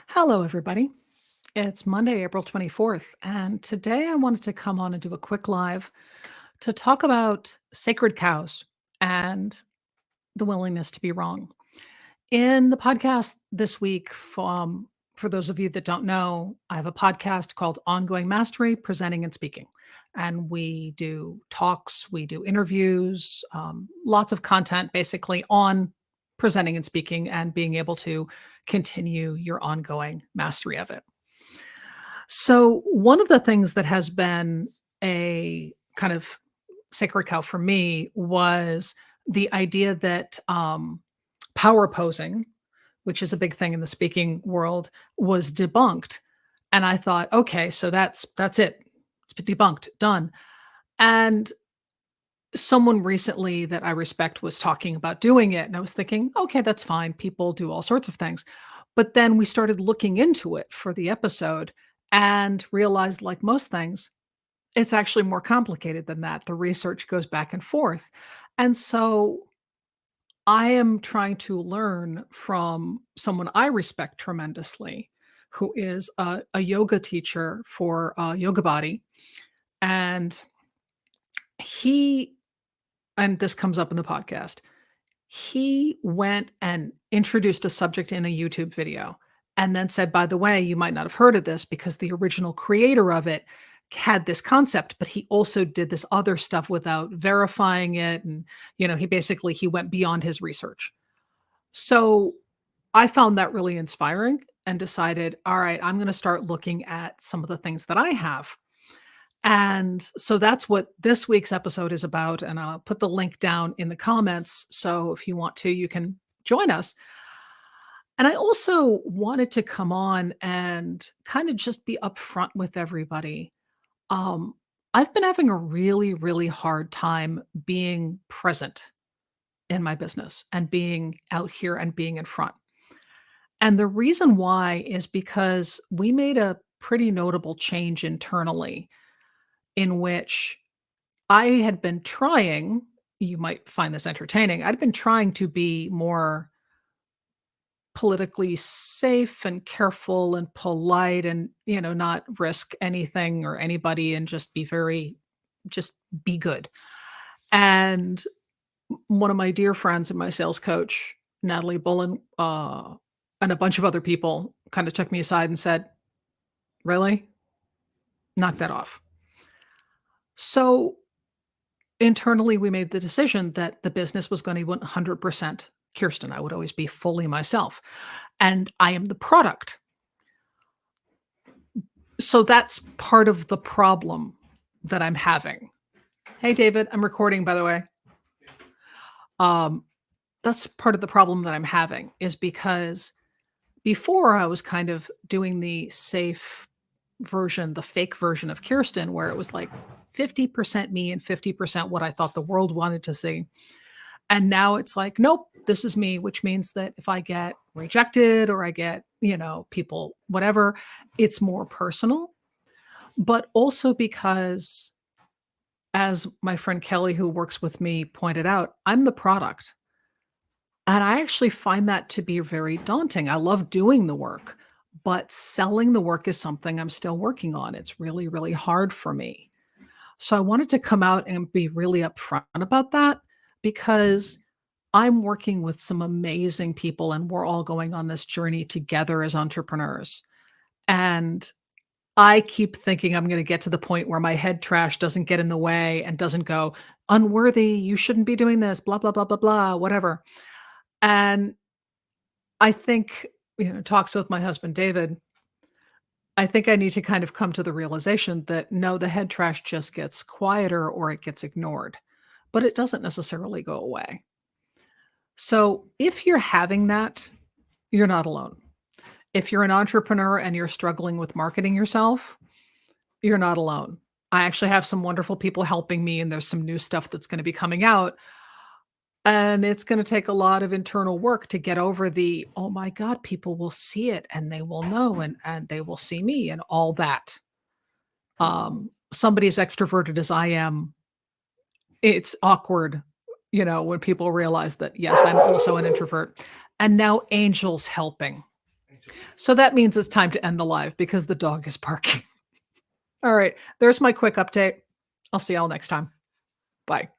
Hello, everybody. It's Monday, April 24th, and today I wanted to come on and do a quick live to talk about sacred cows and the willingness to be wrong. In the podcast this week, for those of you that don't know, I have a podcast called Ongoing Mastery Presenting and Speaking. And we do talks, we do interviews, lots of content basically on presenting and speaking and being able to continue your ongoing mastery of it. So, one of the things that has been a kind of sacred cow for me was the idea that power posing, which is a big thing in the speaking world, was debunked. And I thought, okay, so that's it. It's been debunked, done. And someone recently that I respect was talking about doing it. And I was thinking, okay, that's fine. People do all sorts of things. But then we started looking into it for the episode and realized, like most things, it's actually more complicated than that. The research goes back and forth. And so I am trying to learn from someone I respect tremendously, who is a yoga teacher for Yoga Body. And he, and this comes up in the podcast, he went and introduced a subject in a YouTube video and then said, by the way, you might not have heard of this because the original creator of it had this concept, but he also did this other stuff without verifying it. And, he went beyond his research. So I found that really inspiring and decided, all right, I'm going to start looking at some of the things that I have. And so that's what this week's episode is about. And I'll put the link down in the comments. So if you want to, you can join us. And I also wanted to come on and kind of just be upfront with everybody. Um, I've been having a really, really hard time being present in my business and being out here and being in front. And the reason why is because we made a pretty notable change internally in which I had been trying, you might find this entertaining, I'd been trying to be more politically safe and careful and polite and, not risk anything or anybody and just be good. And one of my dear friends and my sales coach, Natalie Bullen, and a bunch of other people kind of took me aside and said, really? Knock that off. So internally, we made the decision that the business was going to be 100% Kirsten. I would always be fully myself. And I am the product. So that's part of the problem that I'm having. Hey, David, I'm recording, by the way. That's part of the problem that I'm having is because before I was kind of doing the safe version, the fake version of Kirsten, where it was like 50% me and 50% what I thought the world wanted to see. And now it's like, nope, this is me, which means that if I get rejected or I get, people, whatever, it's more personal. But also because, as my friend Kelly, who works with me, pointed out, I'm the product. And I actually find that to be very daunting. I love doing the work, but selling the work is something I'm still working on. It's really, really hard for me. So I wanted to come out and be really upfront about that because I'm working with some amazing people and we're all going on this journey together as entrepreneurs. And I keep thinking I'm going to get to the point where my head trash doesn't get in the way and doesn't go, unworthy, you shouldn't be doing this, blah, blah, blah, blah, blah, whatever. And I think, talks with my husband, David, I think I need to kind of come to the realization that no, the head trash just gets quieter or it gets ignored, but it doesn't necessarily go away. So if you're having that, you're not alone. If you're an entrepreneur and you're struggling with marketing yourself, you're not alone. I actually have some wonderful people helping me, and there's some new stuff that's going to be coming out. And it's going to take a lot of internal work to get over the, oh my God, people will see it and they will know and they will see me and all that. Somebody as extroverted as I am, it's awkward, when people realize that, yes, I'm also an introvert. And now Angel's helping. So that means it's time to end the live because the dog is barking. All right. There's my quick update. I'll see y'all next time. Bye.